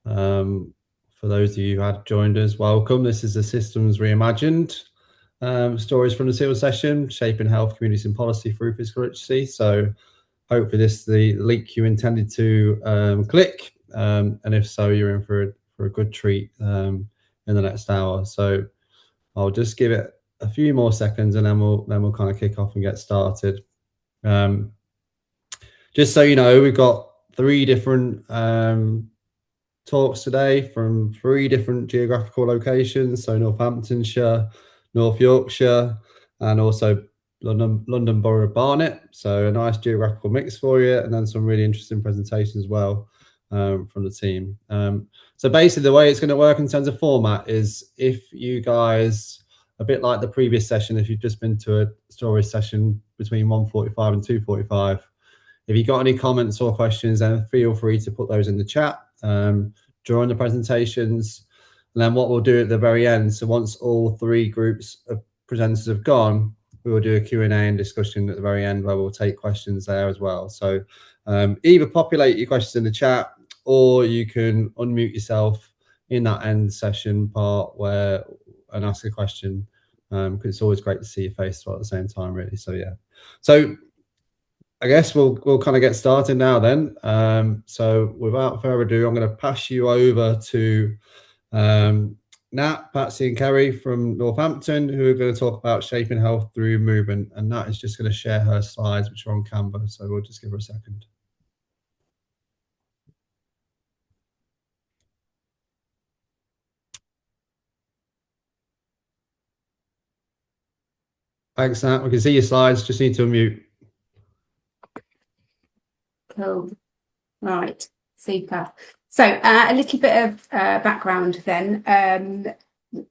For those of you who had joined us, welcome. This is the Systems Reimagined stories from the SEAL session, shaping health, communities and policy through physical literacy. So hopefully this is the link you intended to click, and if so, you're in for a good treat in the next hour. So I'll just give it a few more seconds, and then we'll kind of kick off and get started. Just so you know, we've got 3 different talks today from 3 different geographical locations. So Northamptonshire, North Yorkshire, and also London Borough of Barnet. So a nice geographical mix for you, and then some really interesting presentations as well from the team. So basically the way it's going to work in terms of format is, if you guys, a bit like the previous session, if you've just been to a story session between 1:45 and 2:45, if you've got any comments or questions, then feel free to put those in the chat during the presentations. And then what we'll do at the very end, so once all 3 groups of presenters have gone, we will do a Q&A and discussion at the very end, where we'll take questions there as well. So either populate your questions in the chat, or you can unmute yourself in that end session part and ask a question, because it's always great to see your face at the same time, really. So yeah, so I guess we'll kind of get started now then. So without further ado, I'm going to pass you over to Nat, Patsy and Kerry from Northampton, who are going to talk about shaping health through movement. And Nat is just going to share her slides, which are on Canva. So we'll just give her a second. Thanks, Nat. We can see your slides. Just need to unmute. Cool. Right. Super. So a little bit of background then.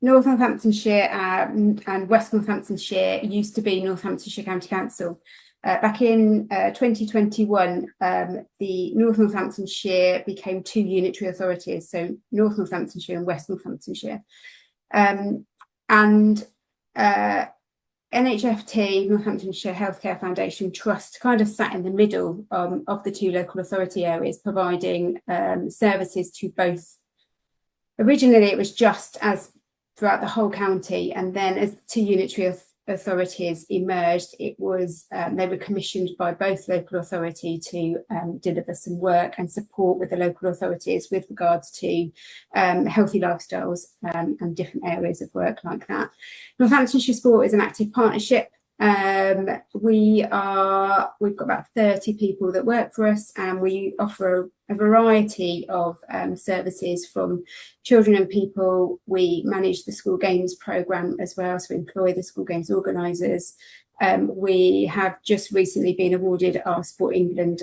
North Northamptonshire and West Northamptonshire used to be Northamptonshire County Council. Back in 2021, the North Northamptonshire became 2 unitary authorities, so North Northamptonshire and West Northamptonshire. NHFT, Northamptonshire Healthcare Foundation Trust, kind of sat in the middle of the 2 local authority areas, providing services to both. Originally, it was just as throughout the whole county, and then as 2 unitary authorities emerged, it was they were commissioned by both local authority to deliver some work and support with the local authorities with regards to healthy lifestyles and different areas of work like that. Northamptonshire Sport is an active partnership. We've got about 30 people that work for us, and we offer a variety of services from children and people. We manage the school games programme as well, so we employ the school games organisers. We have just recently been awarded our Sport England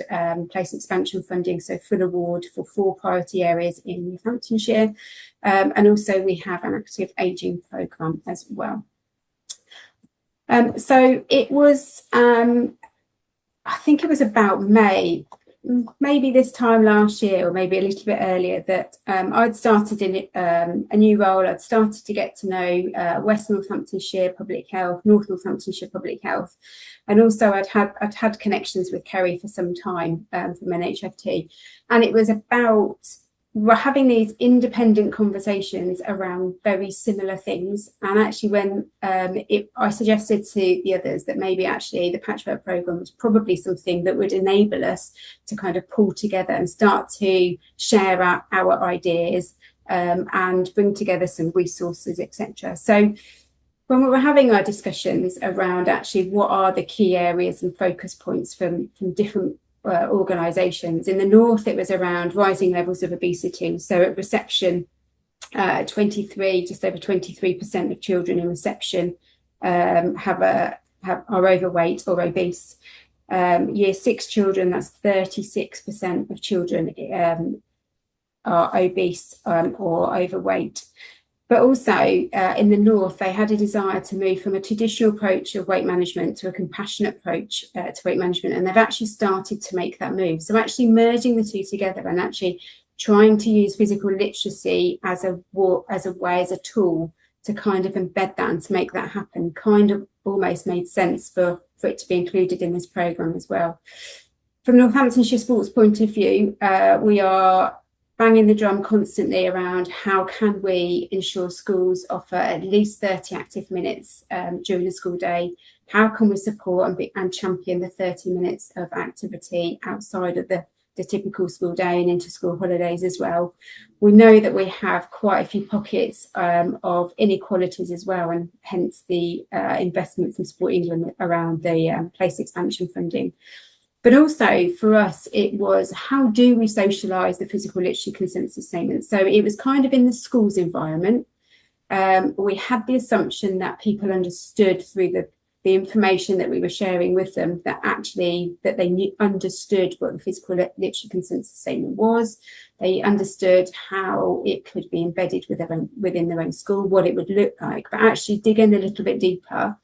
place expansion funding, so full award for 4 priority areas in Northamptonshire, and also we have an active ageing programme as well. So it was, I think it was about May, maybe this time last year, or maybe a little bit earlier, that I'd started in a new role. I'd started to get to know West Northamptonshire Public Health, North Northamptonshire Public Health, and also I'd had connections with Kerry for some time from NHFT, and it was about we're having these independent conversations around very similar things. And actually, when I suggested to the others that maybe actually the patchwork programme was probably something that would enable us to kind of pull together and start to share our ideas and bring together some resources, etc. So when we were having our discussions around actually what are the key areas and focus points from different organisations. In the north, it was around rising levels of obesity. So at reception, just over 23% of children in reception are overweight or obese. Year 6 children, that's 36% of children are obese or overweight. But also in the north, they had a desire to move from a traditional approach of weight management to a compassionate approach to weight management. And they've actually started to make that move. So actually merging the 2 together and actually trying to use physical literacy as a tool to kind of embed that and to make that happen kind of almost made sense for it to be included in this programme as well. From Northamptonshire Sports point of view, we are banging the drum constantly around how can we ensure schools offer at least 30 active minutes during the school day. How can we support and champion the 30 minutes of activity outside of the typical school day and into school holidays as well. We know that we have quite a few pockets of inequalities as well, and hence the investment from Sport England around the place expansion funding. But also for us, it was how do we socialise the physical literacy consensus statement? So it was kind of in the school's environment. We had the assumption that people understood through the information that we were sharing with them that they understood what the physical literacy consensus statement was. They understood how it could be embedded within their own school, what it would look like. But actually digging a little bit deeper,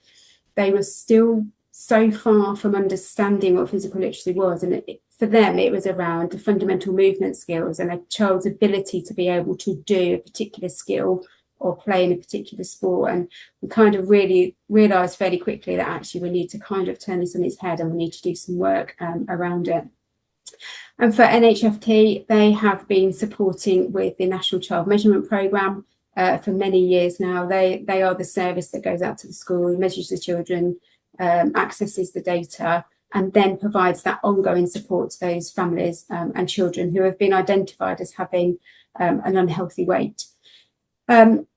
they were still so far from understanding what physical literacy was. And for them, it was around the fundamental movement skills and a child's ability to be able to do a particular skill or play in a particular sport. And we kind of really realised fairly quickly that actually we need to kind of turn this on its head and we need to do some work around it. And for NHFT, they have been supporting with the National Child Measurement Programme for many years now. They are the service that goes out to the school, measures the children, accesses the data, and then provides that ongoing support to those families and children who have been identified as having an unhealthy weight.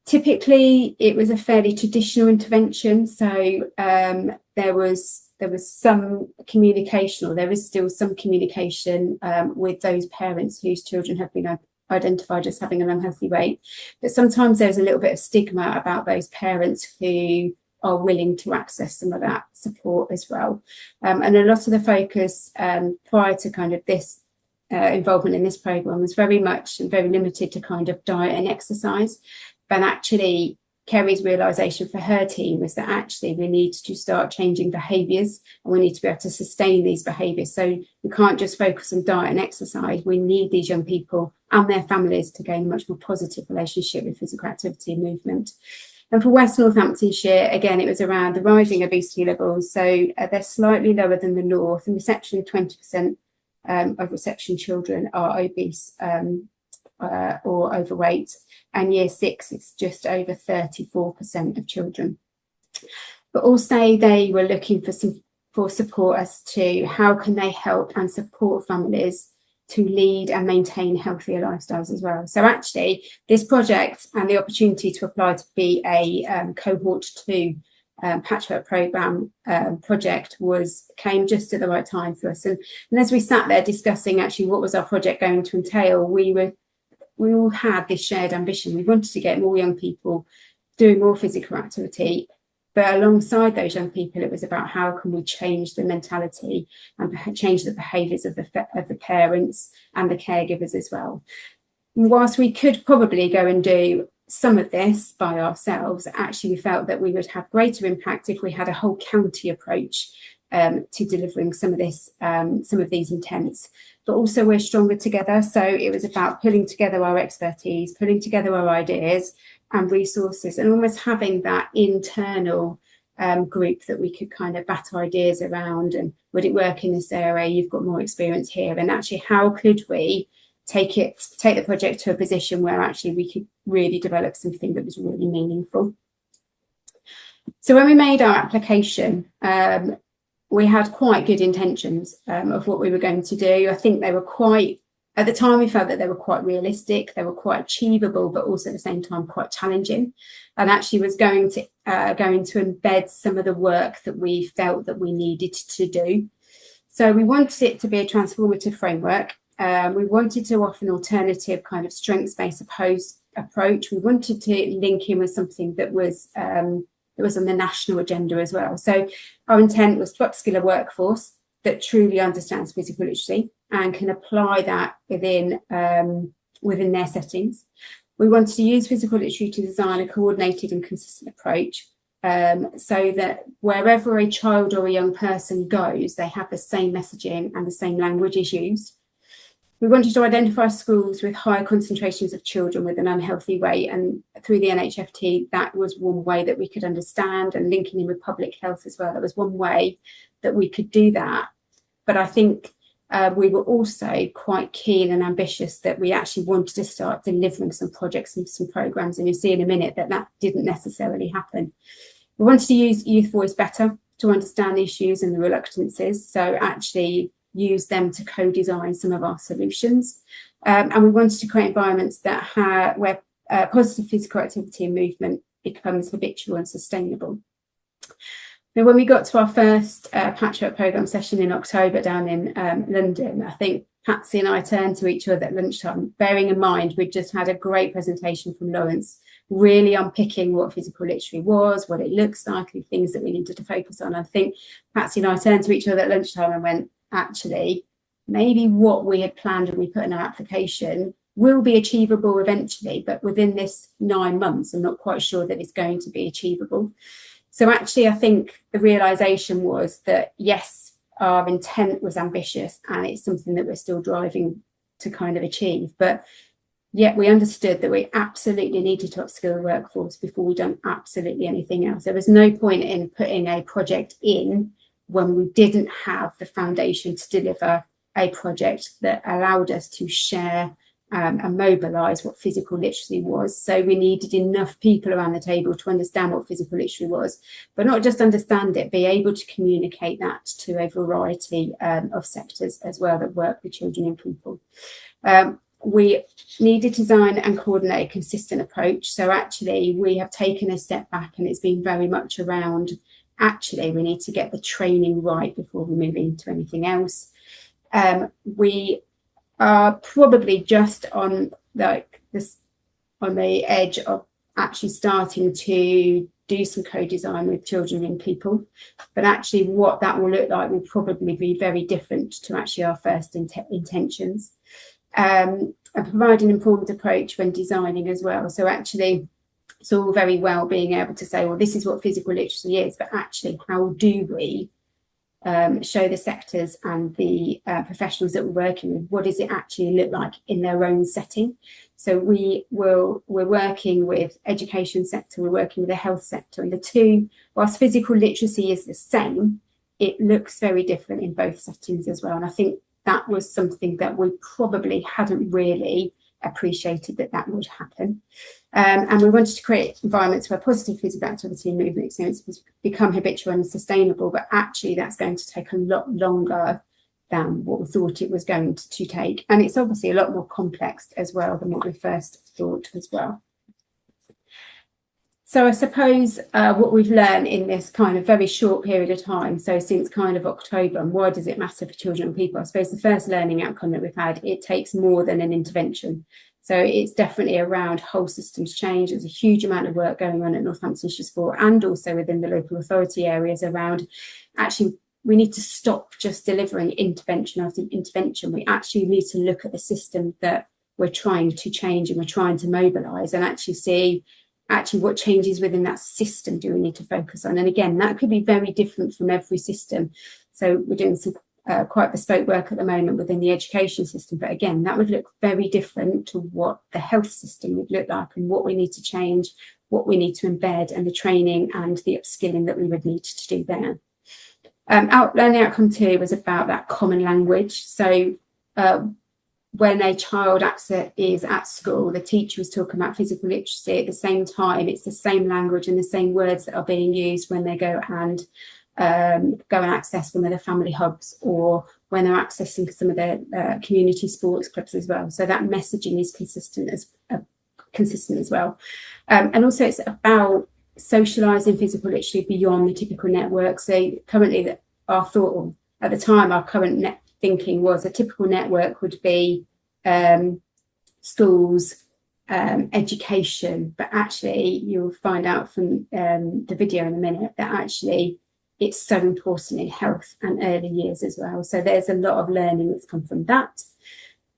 Typically, it was a fairly traditional intervention, so there was some communication, or there is still some communication with those parents whose children have been identified as having an unhealthy weight. But sometimes there's a little bit of stigma about those parents who are willing to access some of that support as well. And a lot of the focus prior to kind of this involvement in this programme was very limited to kind of diet and exercise. But actually, Kerry's realisation for her team was that actually we need to start changing behaviours, and we need to be able to sustain these behaviours. So we can't just focus on diet and exercise. We need these young people and their families to gain a much more positive relationship with physical activity and movement. And for West Northamptonshire, again, it was around the rising obesity levels. So they're slightly lower than the North. In reception, 20% of reception children are obese or overweight. And year 6, it's just over 34% of children. But also they were looking for support as to how can they help and support families to lead and maintain healthier lifestyles as well. So actually, this project and the opportunity to apply to be a cohort 2 patchwork programme project came just at the right time for us. And as we sat there discussing actually what was our project going to entail, we all had this shared ambition. We wanted to get more young people doing more physical activity, but alongside those young people, it was about how can we change the mentality and change the behaviours of the parents and the caregivers as well. Whilst we could probably go and do some of this by ourselves, actually we felt that we would have greater impact if we had a whole county approach to delivering some of these intents. But also we're stronger together. So it was about pulling together our expertise, pulling together our ideas and resources, and almost having that internal group that we could kind of bat ideas around. And would it work in this area? You've got more experience here. And actually, how could we take the project to a position where actually we could really develop something that was really meaningful? So when we made our application, we had quite good intentions of what we were going to do. I think they were quite, at the time we felt that they were quite realistic, they were quite achievable, but also at the same time quite challenging, and actually was going to embed some of the work that we felt that we needed to do. So we wanted it to be a transformative framework. We wanted to offer an alternative kind of strengths-based approach. We wanted to link in with something that was on the national agenda as well. So our intent was to upskill a workforce that truly understands physical literacy and can apply that within their settings. We wanted to use physical literacy to design a coordinated and consistent approach so that wherever a child or a young person goes, they have the same messaging and the same language is used. We wanted to identify schools with higher concentrations of children with an unhealthy weight, and through the NHFT, that was one way that we could understand, and linking in with public health as well. That was one way that we could do that. But I think we were also quite keen and ambitious that we actually wanted to start delivering some projects and some programs, and you'll see in a minute that that didn't necessarily happen. We wanted to use youth voice better to understand the issues and the reluctances, so actually use them to co-design some of our solutions. And we wanted to create environments that where positive physical activity and movement becomes habitual and sustainable. Now, when we got to our first patchwork programme session in October down in London, I think Patsy and I turned to each other at lunchtime, bearing in mind we'd just had a great presentation from Lawrence, really unpicking what physical literacy was, what it looks like, and things that we needed to focus on. I think Patsy and I turned to each other at lunchtime and went, actually, maybe what we had planned and we put in our application will be achievable eventually, but within this 9 months, I'm not quite sure that it's going to be achievable. So actually, I think the realisation was that, yes, our intent was ambitious and it's something that we're still driving to kind of achieve, but yet we understood that we absolutely needed to upskill the workforce before we done absolutely anything else. There was no point in putting a project in when we didn't have the foundation to deliver a project that allowed us to share and mobilise what physical literacy was. So we needed enough people around the table to understand what physical literacy was, but not just understand it, be able to communicate that to a variety of sectors as well that work with children and people. We needed to design and coordinate a consistent approach. So actually we have taken a step back, and it's been very much around, actually we need to get the training right before we move into anything else. We are probably just on on the edge of actually starting to do some co-design with children and people, but actually what that will look like will probably be very different to actually our first intentions. And provide an informed approach when designing as well. So actually it's all very well being able to say, well, this is what physical literacy is, but actually how do we show the sectors and the professionals that we're working with, what does it actually look like in their own setting? So we're working with education sector, we're working with the health sector, and the two, whilst physical literacy is the same, it looks very different in both settings as well. And I think that was something that we probably hadn't really appreciated that would happen. And we wanted to create environments where positive physical activity and movement experiences become habitual and sustainable, but actually that's going to take a lot longer than what we thought it was going to take. And it's obviously a lot more complex as well than what we first thought as well. So I suppose what we've learned in this kind of very short period of time, so since kind of October, and why does it matter for children and people? I suppose the first learning outcome that we've had, it takes more than an intervention. So it's definitely around whole systems change. There's a huge amount of work going on at Northamptonshire Sport and also within the local authority areas around, actually, we need to stop just delivering intervention after intervention. We actually need to look at the system that we're trying to change and we're trying to mobilise, and actually see actually what changes within that system do we need to focus on. And again, that could be very different from every system. So we're doing some quite bespoke work at the moment within the education system, but again, that would look very different to what the health system would look like, and what we need to change, what we need to embed, and the training and the upskilling that we would need to do there. Learning outcome 2 was about that common language. So when a child is at school, the teacher was talking about physical literacy at the same time. It's the same language and the same words that are being used when they go and access one of the family hubs, or when they're accessing some of their community sports clubs as well. So that messaging is consistent as well. And also it's about socialising physical literacy beyond the typical network. So currently our thought, at the time, our current thinking was a typical network would be schools, education, but actually you'll find out from the video in a minute that actually it's so important in health and early years as well. So there's a lot of learning that's come from that.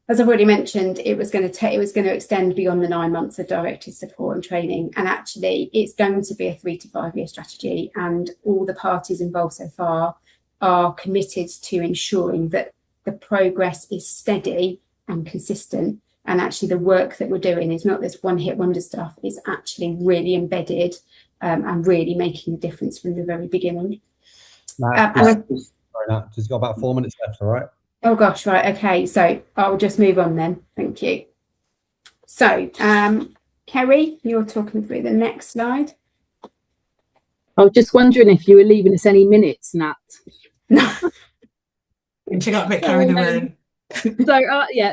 As I've already mentioned, it was going to extend beyond the 9 months of directed support and training, and actually it's going to be a 3 to 5 year strategy, and all the parties involved so far are committed to ensuring that the progress is steady and consistent, and actually the work that we're doing is not this one hit wonder stuff. It's actually really embedded and really making a difference from the very beginning. Sorry, Nat, just got about 4 minutes left, all right? Oh gosh, right, okay. So I'll just move on then. Thank you. So, Kerry, you're talking through the next slide. I was just wondering if you were leaving us any minutes, Nat. No. She got a bit carried away.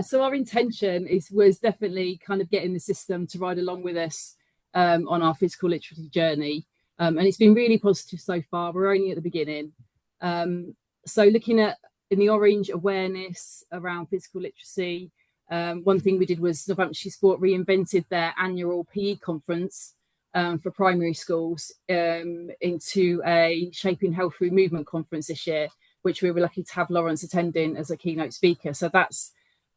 So our intention was definitely kind of getting the system to ride along with us on our physical literacy journey, and it's been really positive so far. We're only at the beginning. So looking at in the orange awareness around physical literacy, one thing we did was Northamptonshire Sport reinvented their annual PE conference for primary schools into a Shaping Health Through Movement conference this year, which we were lucky to have Lawrence attending as a keynote speaker. So that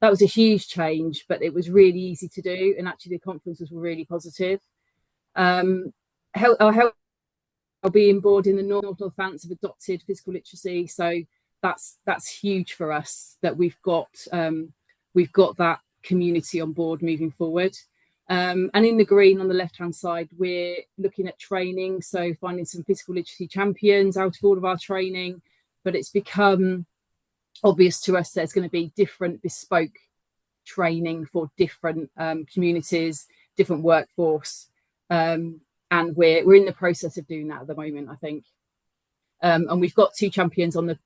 was a huge change, but it was really easy to do. And actually the conferences were really positive. Our being board in the North Northants have adopted physical literacy. So that's huge for us that we've got that community on board moving forward. And in the green on the left-hand side, we're looking at training. So finding some physical literacy champions out of all of our training, but it's become obvious to us there's going to be different bespoke training for different communities, different workforce. And we're in the process of doing that at the moment, I think. And we've got 2 champions on the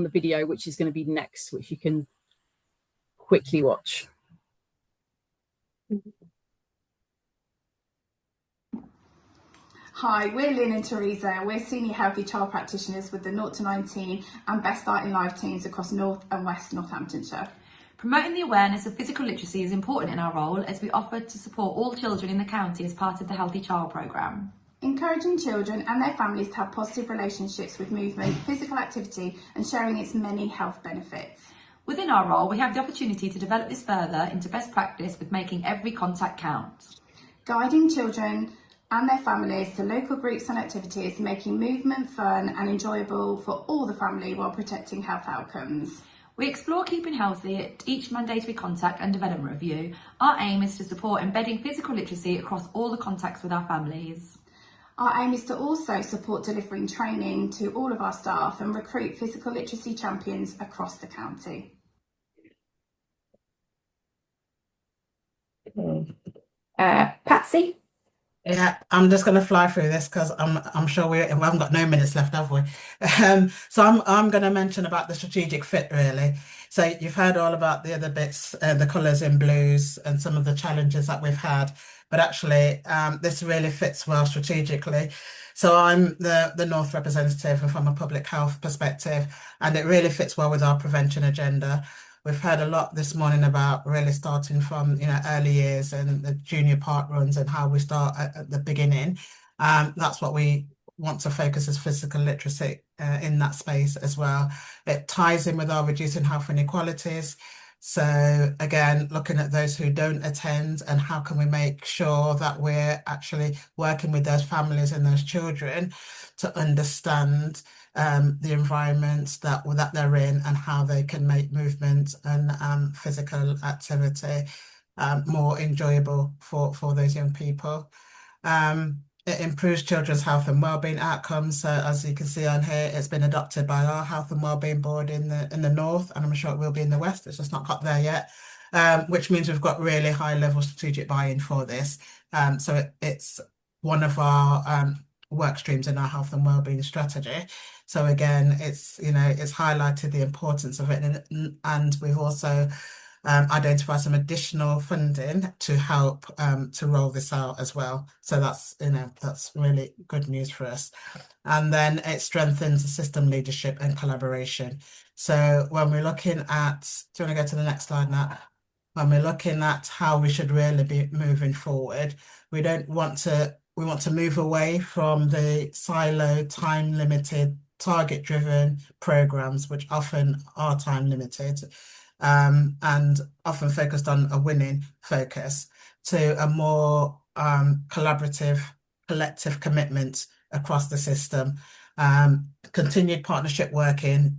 video, which is going to be next, which you can quickly watch. Hi, we're Lynn and Teresa. We're senior healthy child practitioners with the 0 to 19 and Best Start in Life teams across North and West Northamptonshire. Promoting the awareness of physical literacy is important in our role as we offer to support all children in the county as part of the Healthy Child programme. Encouraging children and their families to have positive relationships with movement, physical activity and sharing its many health benefits. Within our role, we have the opportunity to develop this further into best practice with making every contact count. Guiding children and their families to local groups and activities, making movement fun and enjoyable for all the family while protecting health outcomes. We explore keeping healthy at each mandatory contact and development review. Our aim is to support embedding physical literacy across all the contacts with our families. Our aim is to also support delivering training to all of our staff and recruit physical literacy champions across the county. Patsy? Yeah, I'm just going to fly through this because I'm sure we haven't got no minutes left, have we? So I'm going to mention about the strategic fit, really. So you've heard all about the other bits, the colours in blues and some of the challenges that we've had, but actually this really fits well strategically. So I'm the North representative from a public health perspective, and it really fits well with our prevention agenda. We've heard a lot this morning about really starting from early years and the junior park runs and how we start at the beginning. That's what we want to focus as physical literacy in that space as well. It ties in with our reducing health inequalities. So again, looking at those who don't attend and how can we make sure that we're actually working with those families and those children to understand the environment that they're in and how they can make movement and physical activity more enjoyable for those young people. It improves children's health and wellbeing outcomes. So as you can see on here, it's been adopted by our Health and Wellbeing Board in the North, and I'm sure it will be in the West. It's just not got there yet, which means we've got really high level strategic buy-in for this. So it's one of our work streams in our health and wellbeing strategy. So again, it's highlighted the importance of it, and we've also identify some additional funding to help to roll this out as well. So that's really good news for us. And then it strengthens the system leadership and collaboration. So when we're looking at, do you want to go to the next slide now? When we're looking at how we should really be moving forward, we want to move away from the silo, time limited, target driven programs, which often are time limited. And often focused on a winning focus, to a more collaborative, collective commitment across the system. Continued partnership working.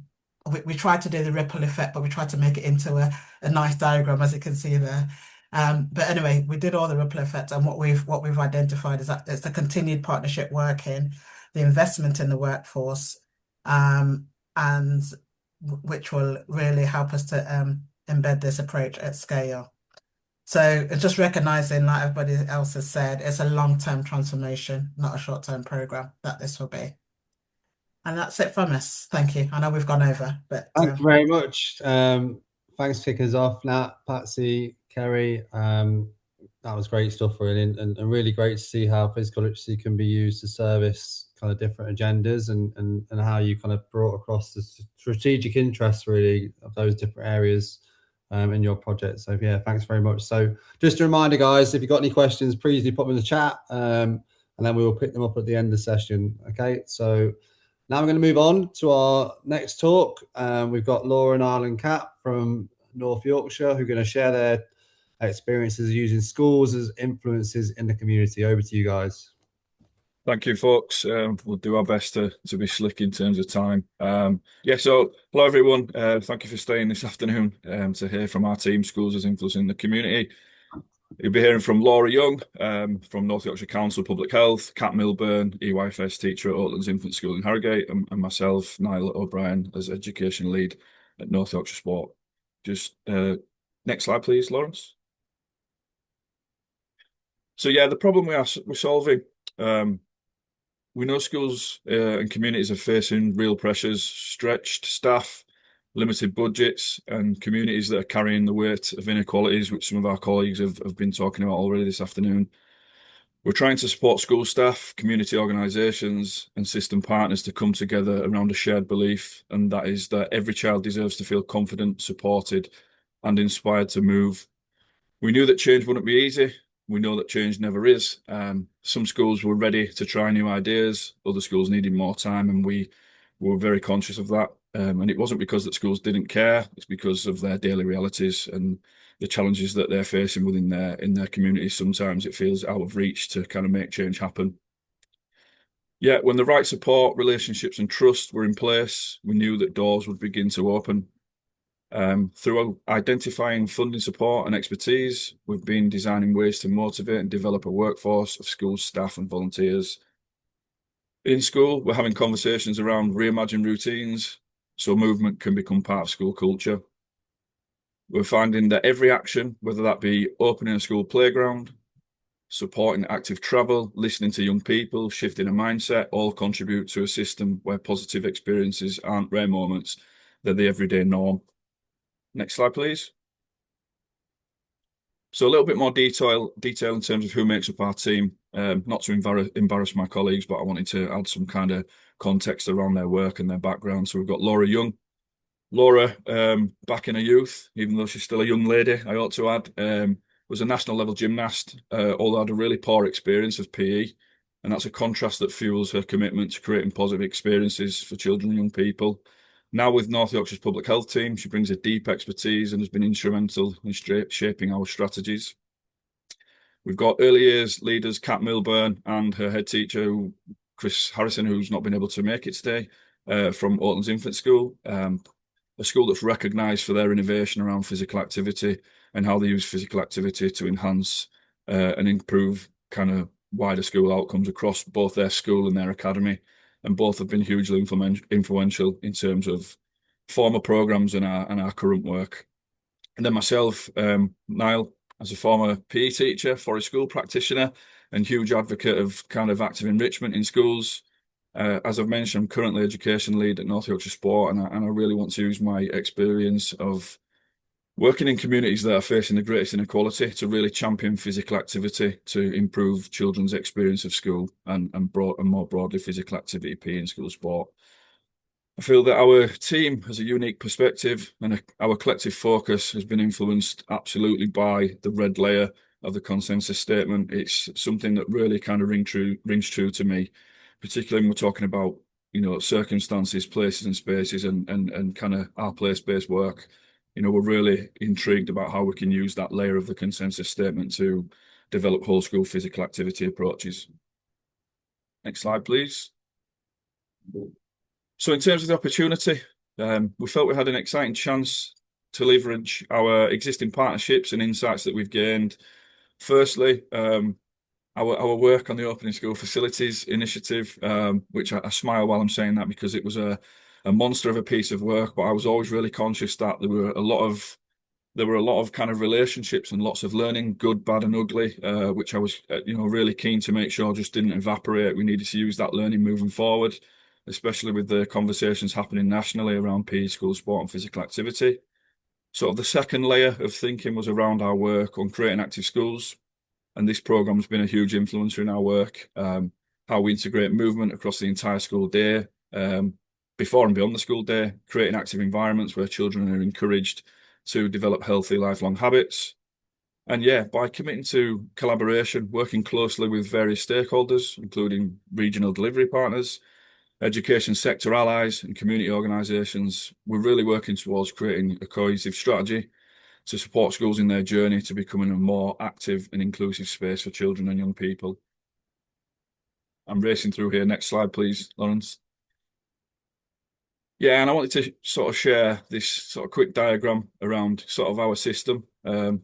We try to do the ripple effect, but we try to make it into a nice diagram, as you can see there. But anyway, we did all the ripple effect, and what we've identified is that it's the continued partnership working, the investment in the workforce, and which will really help us to embed this approach at scale. So it's just recognizing, like everybody else has said, it's a long-term transformation, not a short-term program that this will be. And that's it from us. Thank you. I know we've gone over, but thank you very much. Thanks for kicking us off, Nat, Patsy, Kerry. That was great stuff, really, and really great to see how physical literacy can be used to service kind of different agendas, and how you kind of brought across the strategic interests, really, of those different areas in your project. So yeah, thanks very much. So just a reminder, guys, if you've got any questions, please do put them in the chat, and then we will pick them up at the end of the session. Okay, so now we're going to move on to our next talk. We've got Laura and Ireland Cap from North Yorkshire, who are going to share their experiences using schools as influences in the community. Over to you guys. Thank you, folks. We'll do our best to be slick in terms of time. Yeah, so hello, everyone. Thank you for staying this afternoon to hear from our team, Schools as Influence in the Community. You'll be hearing from Laura Young from North Yorkshire Council Public Health, Kat Milburn, EYFS teacher at Oatlands Infant School in Harrogate, and myself, Niall O'Brien, as Education Lead at North Yorkshire Sport. Just next slide, please, Lawrence. So yeah, the problem we're solving, we know schools and communities are facing real pressures, stretched staff, limited budgets, and communities that are carrying the weight of inequalities, which some of our colleagues have been talking about already this afternoon. We're trying to support school staff, community organisations, and system partners to come together around a shared belief, and that is that every child deserves to feel confident, supported, and inspired to move. We knew that change wouldn't be easy. We know that change never is. Some schools were ready to try new ideas. Other schools needed more time, and we were very conscious of that. And it wasn't because that schools didn't care. It's because of their daily realities and the challenges that they're facing within their communities. Sometimes it feels out of reach to kind of make change happen. Yet when the right support, relationships, and trust were in place, we knew that doors would begin to open. Through identifying funding support and expertise, we've been designing ways to motivate and develop a workforce of school staff and volunteers. In school, we're having conversations around reimagined routines, so movement can become part of school culture. We're finding that every action, whether that be opening a school playground, supporting active travel, listening to young people, shifting a mindset, all contribute to a system where positive experiences aren't rare moments, they're the everyday norm. Next slide, please. So a little bit more detail in terms of who makes up our team. Not to embarrass my colleagues, but I wanted to add some kind of context around their work and their background. So we've got Laura Young. Laura, back in her youth, even though she's still a young lady, I ought to add, was a national level gymnast, although had a really poor experience of PE. And that's a contrast that fuels her commitment to creating positive experiences for children and young people. Now with North Yorkshire's public health team, she brings a deep expertise and has been instrumental in shaping our strategies. We've got early years leaders, Kat Milburn, and her head teacher, Chris Harrison, who's not been able to make it today, from Oatlands Infant School, a school that's recognised for their innovation around physical activity and how they use physical activity to enhance and improve kind of wider school outcomes across both their school and their academy. And both have been hugely influential in terms of former programmes and our current work. And then myself, Niall, as a former PE teacher, forest school practitioner, and huge advocate of kind of active enrichment in schools. As I've mentioned, I'm currently education lead at North Yorkshire Sport, and I really want to use my experience of working in communities that are facing the greatest inequality to really champion physical activity to improve children's experience of school and more broadly physical activity, PE and school sport. I feel that our team has a unique perspective and our collective focus has been influenced absolutely by the red layer of the consensus statement. It's something that really kind of rings true to me, particularly when we're talking about, you know, circumstances, places and spaces and kind of our place-based work. You know, we're really intrigued about how we can use that layer of the consensus statement to develop whole school physical activity approaches. Next slide, please. So in terms of the opportunity, we felt we had an exciting chance to leverage our existing partnerships and insights that we've gained. Firstly, our work on the Opening School Facilities initiative, which I smile while I'm saying that because it was a a monster of a piece of work, but I was always really conscious that there were a lot of kind of relationships and lots of learning, good, bad, and ugly, which I was, really keen to make sure just didn't evaporate. We needed to use that learning moving forward, especially with the conversations happening nationally around PE school sport and physical activity. Sort of the second layer of thinking was around our work on creating active schools. And this program's been a huge influencer in our work, how we integrate movement across the entire school day, before and beyond the school day, creating active environments where children are encouraged to develop healthy lifelong habits. And yeah, by committing to collaboration, working closely with various stakeholders, including regional delivery partners, education sector allies and community organisations, we're really working towards creating a cohesive strategy to support schools in their journey to becoming a more active and inclusive space for children and young people. I'm racing through here. Next slide, please, Lawrence. Yeah, and I wanted to sort of share this sort of quick diagram around sort of our system.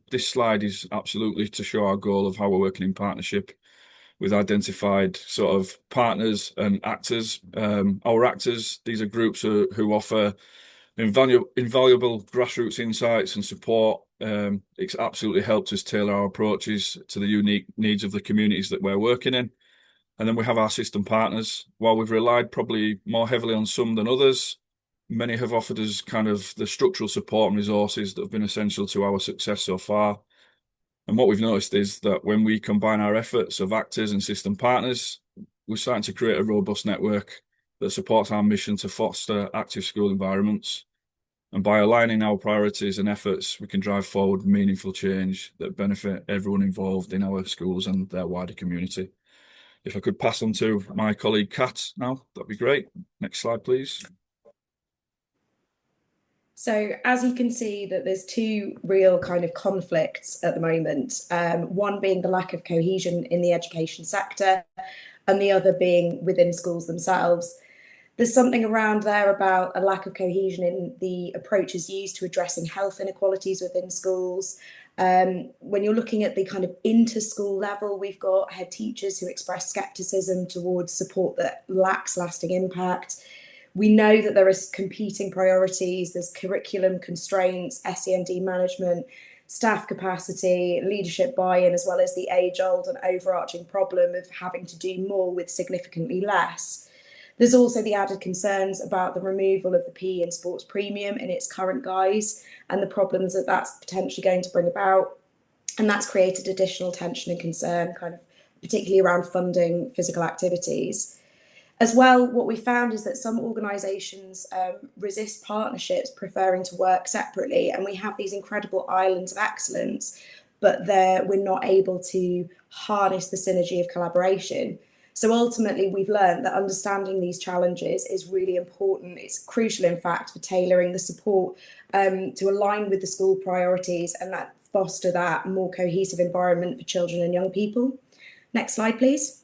This slide is absolutely to show our goal of how we're working in partnership with identified sort of partners and actors. Our actors, these are groups who offer invaluable grassroots insights and support. It's absolutely helped us tailor our approaches to the unique needs of the communities that we're working in. And then we have our system partners. While we've relied probably more heavily on some than others, many have offered us kind of the structural support and resources that have been essential to our success so far. And what we've noticed is that when we combine our efforts of actors and system partners, we're starting to create a robust network that supports our mission to foster active school environments. And by aligning our priorities and efforts, we can drive forward meaningful change that benefit everyone involved in our schools and their wider community. If I could pass on to my colleague Kat now, that'd be great. Next slide, please. So as you can see that there's two real kind of conflicts at the moment, one being the lack of cohesion in the education sector and the other being within schools themselves. There's something around there about a lack of cohesion in the approaches used to addressing health inequalities within schools. When you're looking at the kind of inter-school level, we've got head teachers who express scepticism towards support that lacks lasting impact. We know that there is competing priorities, there's curriculum constraints, SEND management, staff capacity, leadership buy-in, as well as the age-old and overarching problem of having to do more with significantly less. There's also the added concerns about the removal of the PE and sports premium in its current guise and the problems that that's potentially going to bring about. And that's created additional tension and concern, kind of particularly around funding physical activities. As well, what we found is that some organisations resist partnerships, preferring to work separately, and we have these incredible islands of excellence, but we're not able to harness the synergy of collaboration. So ultimately, we've learned that understanding these challenges is really important. It's crucial, in fact, for tailoring the support to align with the school priorities and that foster that more cohesive environment for children and young people. Next slide, please.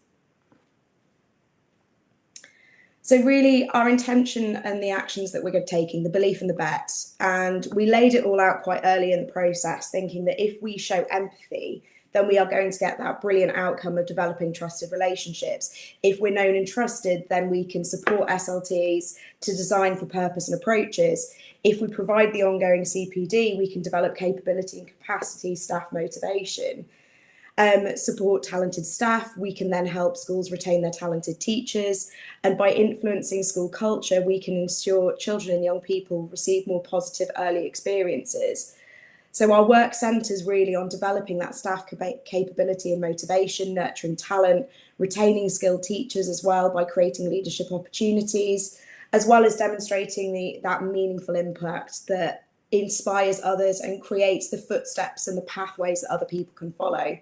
So really our intention and the actions that we're taking, the belief and the bet, and we laid it all out quite early in the process, thinking that if we show empathy, then we are going to get that brilliant outcome of developing trusted relationships. If we're known and trusted, then we can support SLTs to design for purpose and approaches. If we provide the ongoing CPD, we can develop capability and capacity, staff motivation. Support talented staff, we can then help schools retain their talented teachers, and by influencing school culture, we can ensure children and young people receive more positive early experiences. So our work centres really on developing that staff capability and motivation, nurturing talent, retaining skilled teachers as well by creating leadership opportunities, as well as demonstrating that meaningful impact that inspires others and creates the footsteps and the pathways that other people can follow.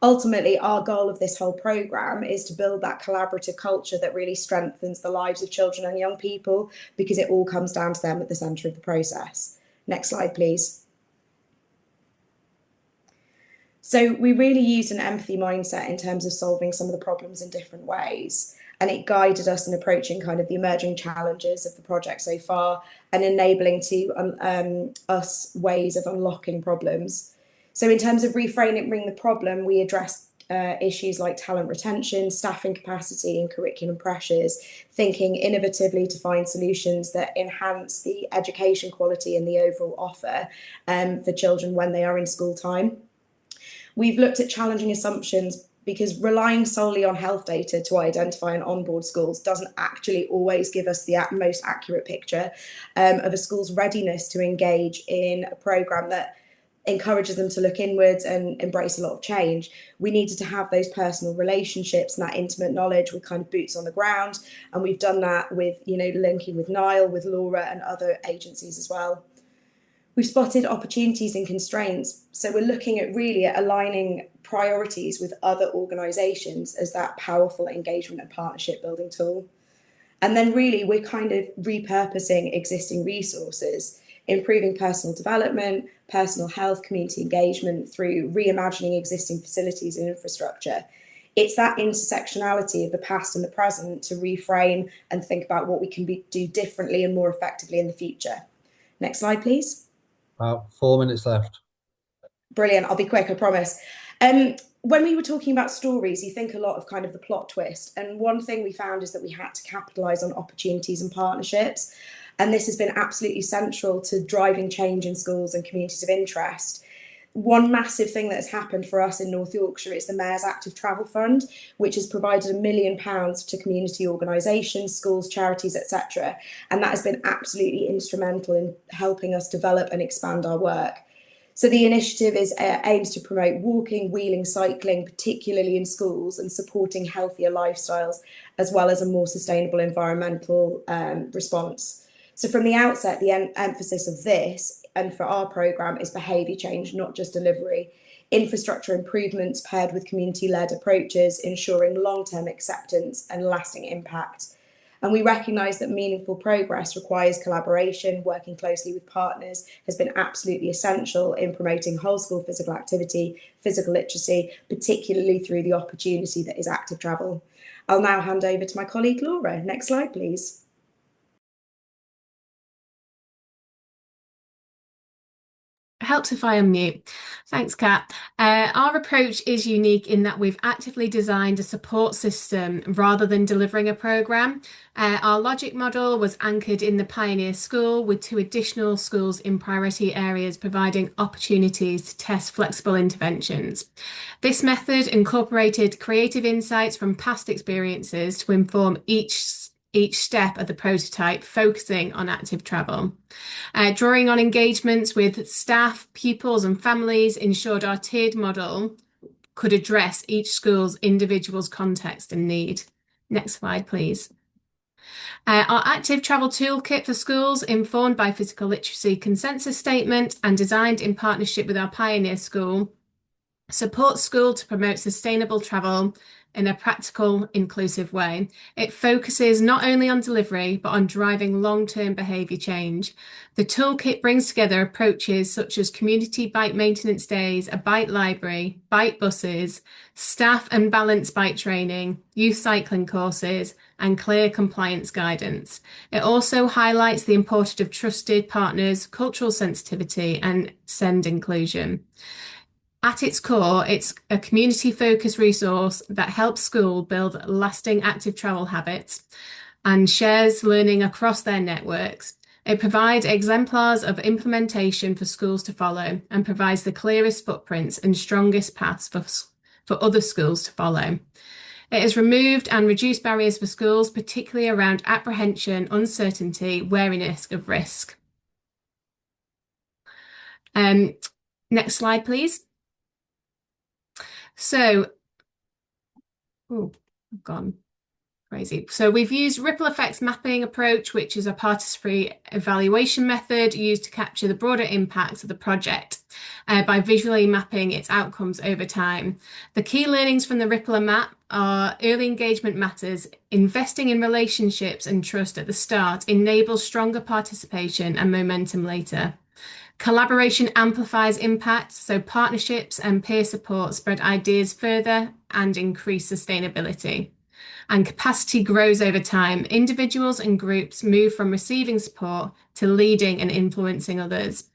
Ultimately, our goal of this whole programme is to build that collaborative culture that really strengthens the lives of children and young people, because it all comes down to them at the centre of the process. Next slide, please. So we really used an empathy mindset in terms of solving some of the problems in different ways. And it guided us in approaching kind of the emerging challenges of the project so far and enabling to us ways of unlocking problems. So in terms of reframing the problem, we addressed issues like talent retention, staffing capacity, and curriculum pressures, thinking innovatively to find solutions that enhance the education quality and the overall offer for children when they are in school time. We've looked at challenging assumptions because relying solely on health data to identify and onboard schools doesn't actually always give us the most accurate picture of a school's readiness to engage in a programme that encourages them to look inwards and embrace a lot of change. We needed to have those personal relationships and that intimate knowledge with kind of boots on the ground. And we've done that with, linking with Niall, with Laura and other agencies as well. We've spotted opportunities and constraints. So we're looking at aligning priorities with other organisations as that powerful engagement and partnership building tool. And then really we're kind of repurposing existing resources, improving personal development, personal health, community engagement through reimagining existing facilities and infrastructure. It's that intersectionality of the past and the present to reframe and think about what we can do differently and more effectively in the future. Next slide, please. About 4 minutes left. Brilliant. I'll be quick, I promise. When we were talking about stories, you think a lot of kind of the plot twist. And one thing we found is that we had to capitalise on opportunities and partnerships. And this has been absolutely central to driving change in schools and communities of interest. One massive thing that has happened for us in North Yorkshire is the Mayor's Active Travel Fund, which has provided £1 million to community organisations, schools, charities, etc. And that has been absolutely instrumental in helping us develop and expand our work. So the initiative aims to promote walking, wheeling, cycling, particularly in schools, and supporting healthier lifestyles, as well as a more sustainable environmental response. So from the outset, the emphasis of this and for our programme is behaviour change, not just delivery. Infrastructure improvements paired with community-led approaches, ensuring long-term acceptance and lasting impact. And we recognise that meaningful progress requires collaboration. Working closely with partners has been absolutely essential in promoting whole school physical activity, physical literacy, particularly through the opportunity that is active travel. I'll now hand over to my colleague Laura. Next slide, please. Helps if I unmute. Thanks, Kat. Our approach is unique in that we've actively designed a support system rather than delivering a programme. Our logic model was anchored in the Pioneer School with 2 additional schools in priority areas providing opportunities to test flexible interventions. This method incorporated creative insights from past experiences to inform each step of the prototype, focusing on active travel. Drawing on engagements with staff, pupils and families ensured our tiered model could address each school's individual's context and need. Next slide, please. Our active travel toolkit for schools, informed by physical literacy consensus statement and designed in partnership with our Pioneer School, supports school to promote sustainable travel in a practical, inclusive way. It focuses not only on delivery, but on driving long-term behaviour change. The toolkit brings together approaches such as community bike maintenance days, a bike library, bike buses, staff and balanced bike training, youth cycling courses, and clear compliance guidance. It also highlights the importance of trusted partners, cultural sensitivity, and SEND inclusion. At its core, it's a community-focused resource that helps schools build lasting active travel habits and shares learning across their networks. It provides exemplars of implementation for schools to follow and provides the clearest footprints and strongest paths for other schools to follow. It has removed and reduced barriers for schools, particularly around apprehension, uncertainty, wariness of risk. Next slide, please. So, I've gone crazy. So we've used ripple effects mapping approach, which is a participatory evaluation method used to capture the broader impacts of the project by visually mapping its outcomes over time. The key learnings from the ripple map are early engagement matters, investing in relationships and trust at the start enables stronger participation and momentum later. Collaboration amplifies impact, so partnerships and peer support spread ideas further and increase sustainability. And capacity grows over time. Individuals and groups move from receiving support to leading and influencing others.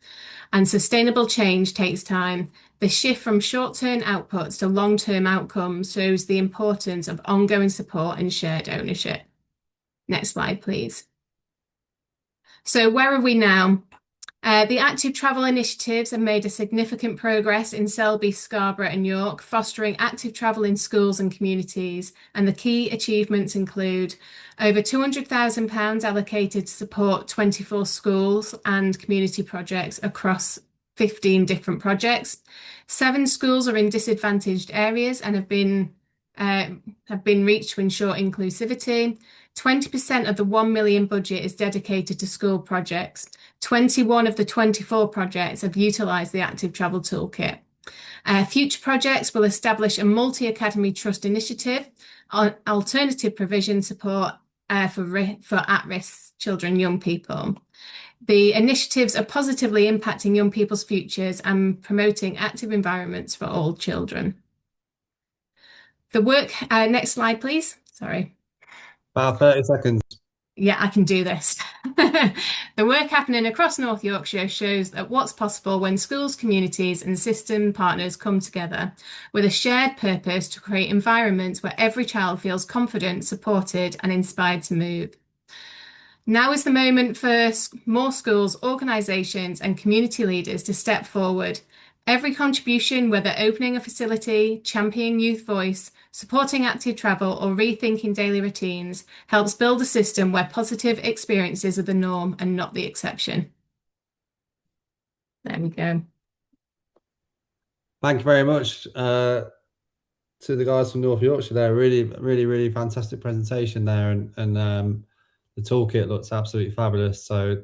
And sustainable change takes time. The shift from short-term outputs to long-term outcomes shows the importance of ongoing support and shared ownership. Next slide, please. So where are we now? The active travel initiatives have made a significant progress in Selby, Scarborough and York, fostering active travel in schools and communities. And the key achievements include over £200,000 allocated to support 24 schools and community projects across 15 different projects. 7 schools are in disadvantaged areas and have been reached to ensure inclusivity. 20% of the 1 million budget is dedicated to school projects. 21 of the 24 projects have utilised the Active Travel Toolkit. Future projects will establish a multi-academy trust initiative on alternative provision support for at-risk children and young people. The initiatives are positively impacting young people's futures and promoting active environments for all children. The work, next slide, please. Sorry. About 30 seconds. Yeah, I can do this. The work happening across North Yorkshire shows that what's possible when schools, communities and system partners come together with a shared purpose to create environments where every child feels confident, supported and inspired to move. Now is the moment for more schools, organisations and community leaders to step forward. Every contribution, whether opening a facility, championing youth voice, supporting active travel or rethinking daily routines, helps build a system where positive experiences are the norm and not the exception. There we go. Thank you very much to the guys from North Yorkshire there. Really fantastic presentation there, and the toolkit looks absolutely fabulous. So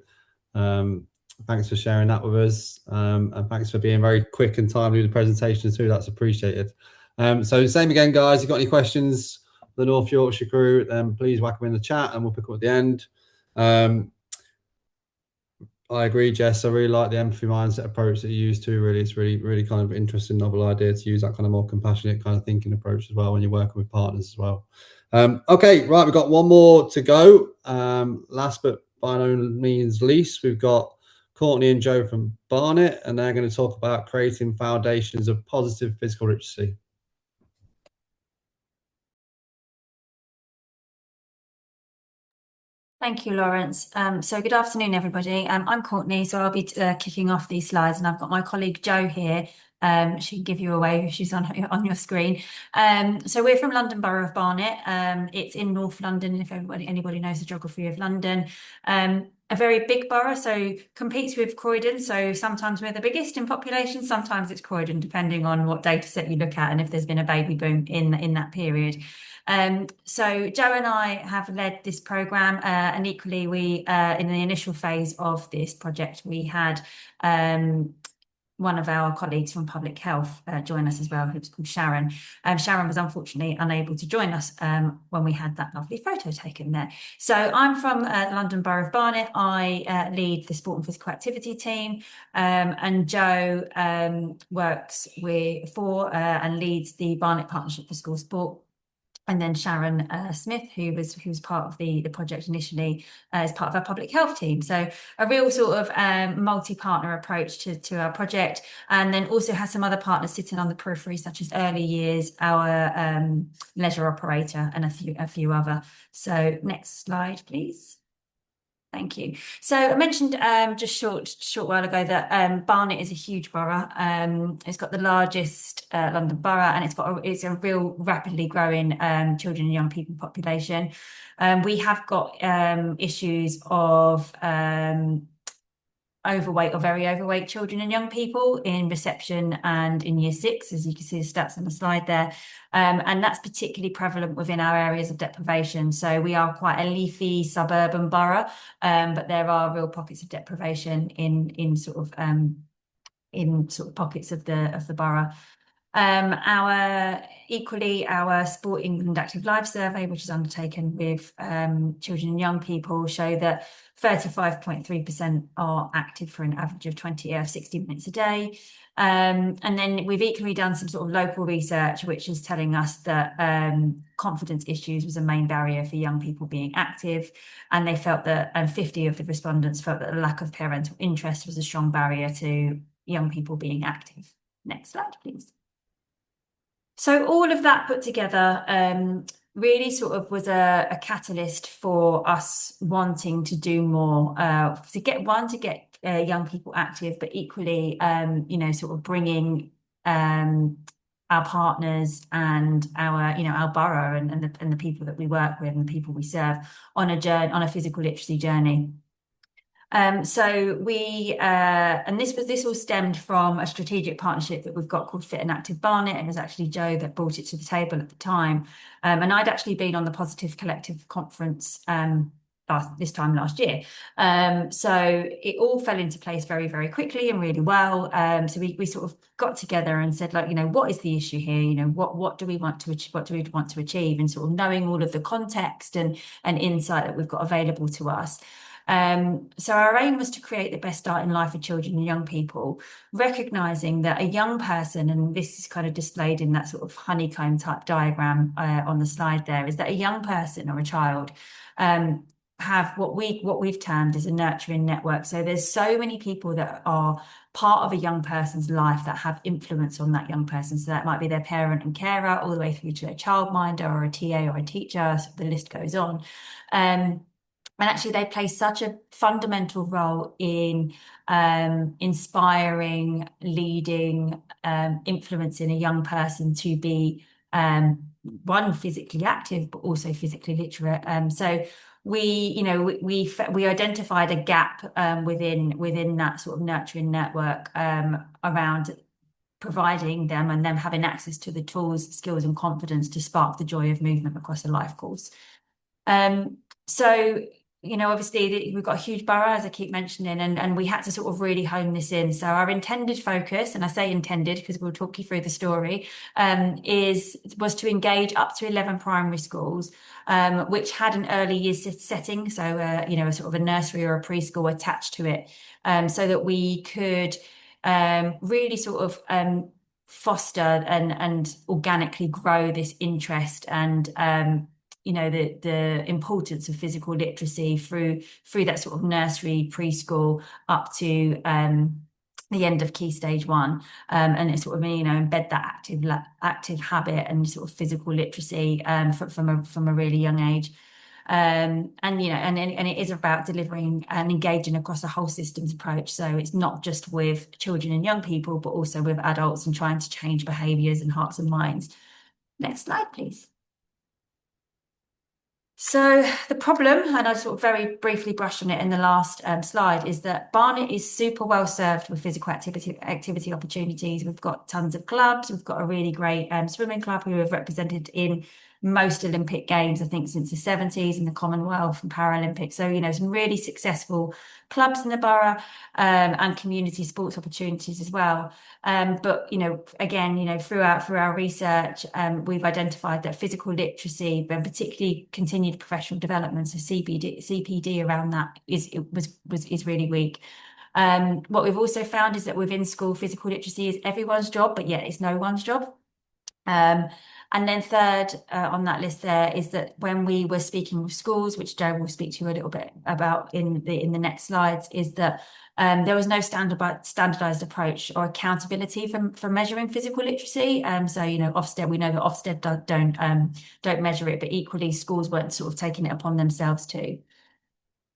thanks for sharing that with us, and thanks for being very quick and timely with the presentation too. That's appreciated. So same again, guys. If you've got any questions for the North Yorkshire crew, then please whack them in the chat and we'll pick up at the end. I agree, Jess. I really like the empathy mindset approach that you use too. Really, it's really kind of interesting, novel idea to use that kind of more compassionate kind of thinking approach as well when you're working with partners as well. Okay, right, we've got one more to go. Last but by no means least, we've got Courtney and Joe from Barnet, and they're going to talk about creating foundations of positive physical literacy. Thank you, Lawrence. So good afternoon, everybody. I'm Courtney, so I'll be kicking off these slides, and I've got my colleague Joe here. She can give you a wave if she's on your screen. So we're from London Borough of Barnet. It's in North London, if anybody knows the geography of London. A very big borough, so competes with Croydon. So sometimes we're the biggest in population, sometimes it's Croydon, depending on what data set you look at and if there's been a baby boom in that period. So Joe and I have led this programme, and equally we, in the initial phase of this project, we had one of our colleagues from public health join us as well, who's called Sharon. Sharon was unfortunately unable to join us when we had that lovely photo taken there. So I'm from the London Borough of Barnet. I lead the sport and physical activity team, and Joe works for and leads the Barnet Partnership for School Sport. And then Sharon Smith, who was part of the project initially, as part of our public health team. So a real sort of multi-partner approach to our project, and then also has some other partners sitting on the periphery, such as early years, our leisure operator, and a few other. So next slide, please. Thank you. So I mentioned just short while ago that Barnet is a huge borough. It's got the largest London borough, and it's a real rapidly growing children and young people population. We have got issues of overweight or very overweight children and young people in reception and in year 6, as you can see the stats on the slide there. And that's particularly prevalent within our areas of deprivation. So we are quite a leafy suburban borough, but there are real pockets of deprivation in sort of pockets of the borough. Our Sporting and Active Life survey, which is undertaken with children and young people, show that 35.3% are active for an average of 60 minutes a day. And then we've equally done some sort of local research, which is telling us that confidence issues was a main barrier for young people being active. And they felt that, 50 of the respondents felt that a lack of parental interest was a strong barrier to young people being active. Next slide, please. So all of that put together really sort of was a catalyst for us wanting to do more, to get young people active, but equally, sort of bringing our partners and our borough and the people that we work with and the people we serve on a physical literacy journey. So we and this all stemmed from a strategic partnership that we've got called Fit and Active Barnet, and it was actually Joe that brought it to the table at the time. And I'd actually been on the Positive Collective conference this time last year. So it all fell into place very, very quickly and really well. So we sort of got together and said, like, what is the issue here? What do we want to achieve? What do we want to achieve? And sort of knowing all of the context and insight that we've got available to us. So our aim was to create the best start in life for children and young people, recognizing that a young person, and this is kind of displayed in that sort of honeycomb type diagram on the slide there, is that a young person or a child have what we've termed as a nurturing network. So there's so many people that are part of a young person's life that have influence on that young person. So that might be their parent and carer, all the way through to a childminder or a TA or a teacher. So the list goes on. And actually, they play such a fundamental role in inspiring, leading, influencing a young person to be one, physically active, but also physically literate. So we identified a gap within that sort of nurturing network around providing them and them having access to the tools, skills, and confidence to spark the joy of movement across a life course. So obviously we've got a huge borough, as I keep mentioning, and we had to sort of really hone this in. So our intended focus, and I say intended because we'll talk you through the story, was to engage up to 11 primary schools, which had an early years setting, so a sort of a nursery or a preschool attached to it, so that we could really sort of foster and organically grow this interest and the importance of physical literacy through that sort of nursery, preschool up to the end of Key Stage 1, and it sort of embed that active habit and sort of physical literacy from a really young age. And it is about delivering and engaging across a whole systems approach. So it's not just with children and young people, but also with adults and trying to change behaviours and hearts and minds. Next slide, please. So the problem, and I sort of very briefly brushed on it in the last slide, is that Barnet is super well served with physical activity opportunities. We've got tons of clubs. We've got a really great swimming club who have represented in most Olympic Games, I think, since the 70s, and the Commonwealth and Paralympics. So, some really successful clubs in the borough and community sports opportunities as well. But, again, through our research, we've identified that physical literacy, and particularly continued professional development, so CPD around that is really weak. What we've also found is that within school, physical literacy is everyone's job, but yet it's no one's job. And then third on that list there is that when we were speaking with schools, which Joe will speak to you a little bit about in the next slides, is that there was no standardized approach or accountability for measuring physical literacy. So Ofsted, we know that Ofsted don't measure it, but equally schools weren't sort of taking it upon themselves too.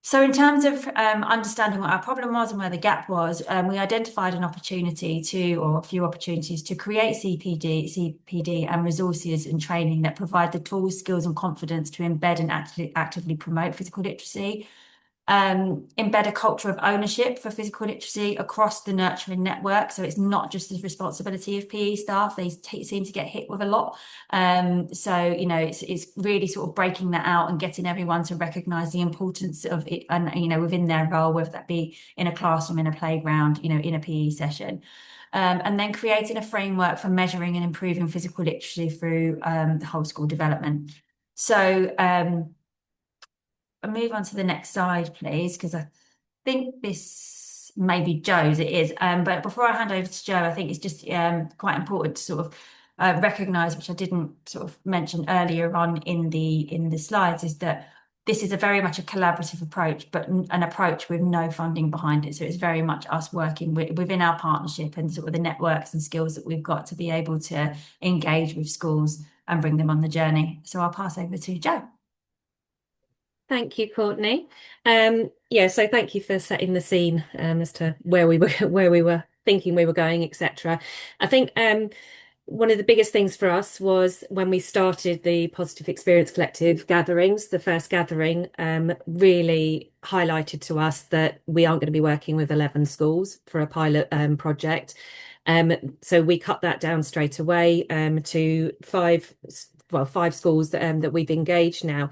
So in terms of understanding what our problem was and where the gap was, we identified a few opportunities to create CPD and resources and training that provide the tools, skills and confidence to embed and actively promote physical literacy. Embed a culture of ownership for physical literacy across the nurturing network. So it's not just the responsibility of PE staff. They seem to get hit with a lot. So, it's really sort of breaking that out and getting everyone to recognise the importance of it and, within their role, whether that be in a classroom, in a playground, in a PE session. And then creating a framework for measuring and improving physical literacy through the whole school development. So, I'll move on to the next slide, please, because I think this may be Joe's, it is. But before I hand over to Joe, I think it's just quite important to sort of recognise, which I didn't sort of mention earlier on in the slides, is that this is a very much a collaborative approach, but an approach with no funding behind it. So it's very much us working within our partnership and sort of the networks and skills that we've got to be able to engage with schools and bring them on the journey. So I'll pass over to Jo. Thank you, Courtney. Yeah, so thank you for setting the scene as to where we were thinking we were going, etc. I think one of the biggest things for us was when we started the Positive Experience Collective gatherings. The first gathering really highlighted to us that we aren't going to be working with 11 schools for a pilot project. So we cut that down straight away to five schools that we've engaged now.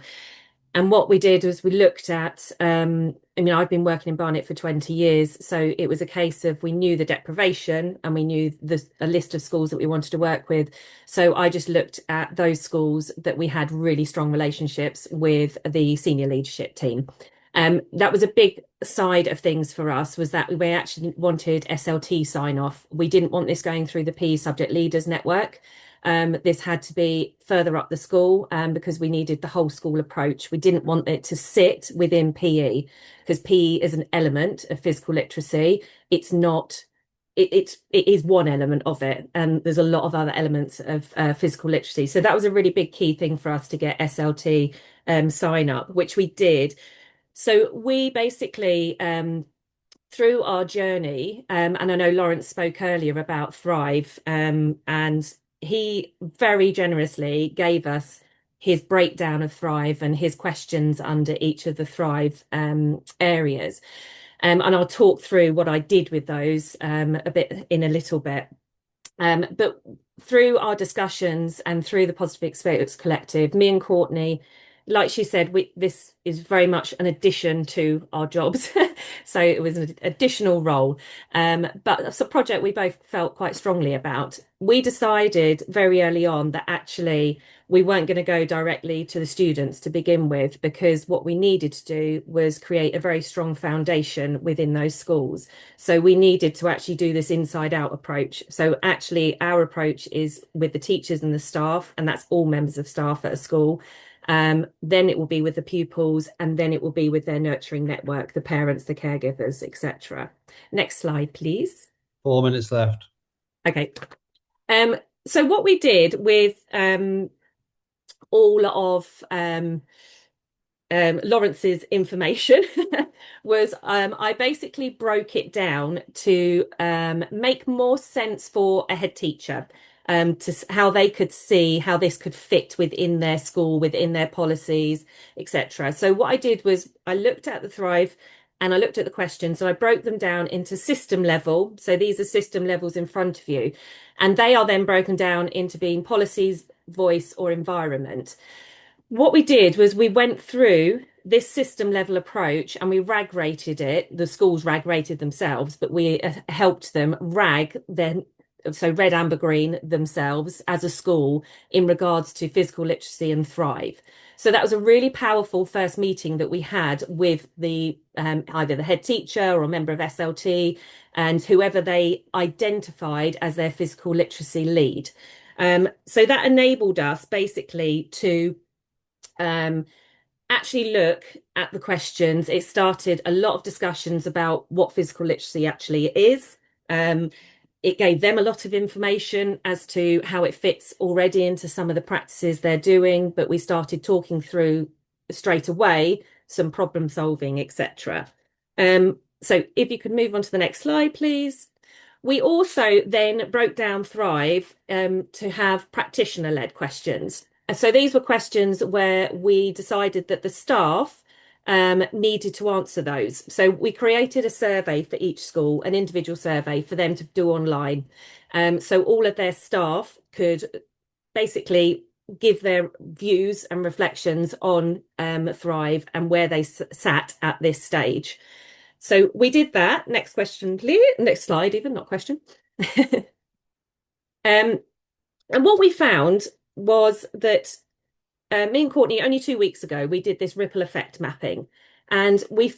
And what we did was we looked at, I've been working in Barnet for 20 years, so it was a case of we knew the deprivation and we knew a list of schools that we wanted to work with. So I just looked at those schools that we had really strong relationships with the senior leadership team. That was a big side of things for us, was that we actually wanted SLT sign off. We didn't want this going through the PE subject leaders network. This had to be further up the school because we needed the whole school approach. We didn't want it to sit within PE because PE is an element of physical literacy. It's not, it is one element of it, and there's a lot of other elements of physical literacy. So that was a really big key thing for us to get SLT sign up, which we did. So we basically through our journey, and I know Lawrence spoke earlier about Thrive, and he very generously gave us his breakdown of Thrive and his questions under each of the Thrive areas. And I'll talk through what I did with those in a little bit. But through our discussions and through the Positive Experience Collective, me and Courtney, like she said, this is very much an addition to our jobs. So it was an additional role. But it's a project we both felt quite strongly about. We decided very early on that actually we weren't going to go directly to the students to begin with, because what we needed to do was create a very strong foundation within those schools. So we needed to actually do this inside out approach. So actually our approach is with the teachers and the staff, and that's all members of staff at a school. Then it will be with the pupils, and then it will be with their nurturing network, the parents, the caregivers, etc. Next slide, please. 4 minutes left. Okay. So what we did with all of Lawrence's information was I basically broke it down to make more sense for a head teacher. To how they could see how this could fit within their school, within their policies, etc. So what I did was I looked at the Thrive and I looked at the questions and I broke them down into system level. So these are system levels in front of you, and they are then broken down into being policies, voice, or environment. What we did was we went through this system level approach and we rag rated it. The schools rag rated themselves, but we helped them rag then. So red, amber, green themselves as a school in regards to physical literacy and Thrive. So that was a really powerful first meeting that we had with the either the head teacher or a member of SLT and whoever they identified as their physical literacy lead. So that enabled us basically to actually look at the questions. It started a lot of discussions about what physical literacy actually is. It gave them a lot of information as to how it fits already into some of the practices they're doing, but we started talking through straight away some problem solving, etc. So if you could move on to the next slide, please. We also then broke down Thrive to have practitioner-led questions. So these were questions where we decided that the staff needed to answer those. So we created a survey for each school, an individual survey for them to do online. So all of their staff could basically give their views and reflections on Thrive and where they sat at this stage. So we did that. Next question, please. Next slide, even, not question. And what we found was that me and Courtney, only 2 weeks ago, we did this ripple effect mapping. And we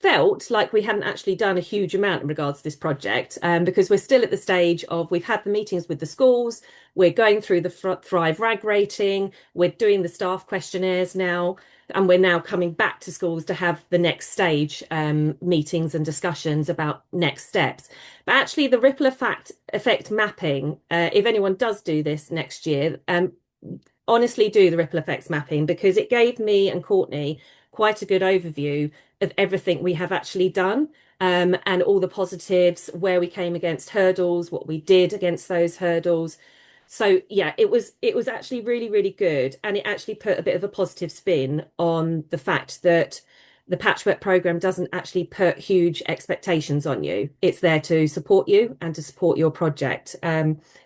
felt like we hadn't actually done a huge amount in regards to this project, because we're still at the stage of, we've had the meetings with the schools, we're going through the Thrive RAG rating, we're doing the staff questionnaires now, and we're now coming back to schools to have the next stage meetings and discussions about next steps. But actually the ripple effect mapping, if anyone does do this next year, honestly do the ripple effects mapping, because it gave me and Courtney quite a good overview of everything we have actually done, and all the positives, where we came against hurdles, what we did against those hurdles. So yeah, it was actually really, really good. And it actually put a bit of a positive spin on the fact that the patchwork program doesn't actually put huge expectations on you. It's there to support you and to support your project.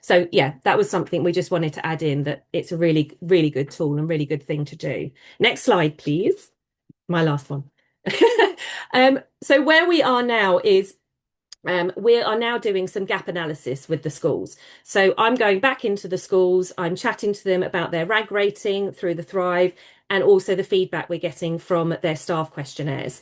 So yeah, that was something we just wanted to add in, that it's a really, really good tool and really good thing to do. Next slide, please. My last one. So where we are now is we are now doing some gap analysis with the schools. So I'm going back into the schools, I'm chatting to them about their RAG rating through the Thrive, and also the feedback we're getting from their staff questionnaires.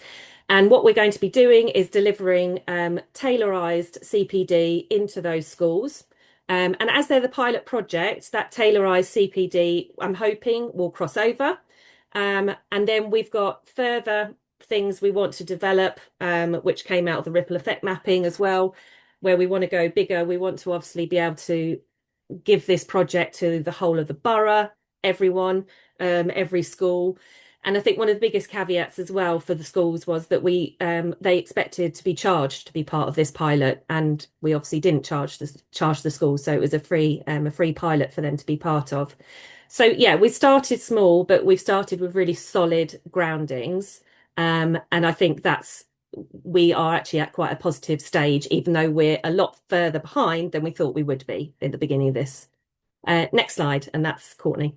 And what we're going to be doing is delivering tailorized CPD into those schools. And as they're the pilot project, that tailorized CPD, I'm hoping, will cross over. And then we've got further things we want to develop, which came out of the ripple effect mapping as well, where we want to go bigger. We want to obviously be able to give this project to the whole of the borough, everyone, every school. And I think one of the biggest caveats as well for the schools was that they expected to be charged to be part of this pilot, and we obviously didn't charge the schools, so it was a free pilot for them to be part of. So yeah, we started small, but we've started with really solid groundings. And I think we are actually at quite a positive stage, even though we're a lot further behind than we thought we would be in the beginning of this. Next slide, and that's Courtney.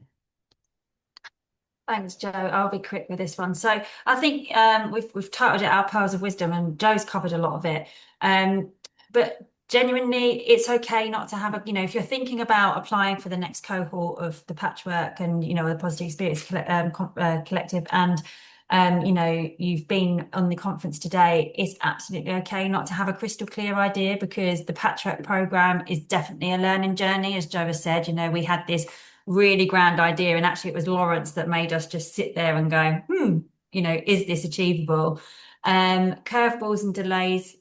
Thanks, Joe. I'll be quick with this one. So I think we've titled it Our Pearls of Wisdom, and Joe's covered a lot of it. But genuinely, it's okay not to have if you're thinking about applying for the next cohort of the Patchwork and, the Positive Experience Collective, and, you've been on the conference today, it's absolutely okay not to have a crystal clear idea, because the Patchwork program is definitely a learning journey. As Joe has said, we had this really grand idea, and actually it was Lawrence that made us just sit there and go, is this achievable? Curveballs and delays,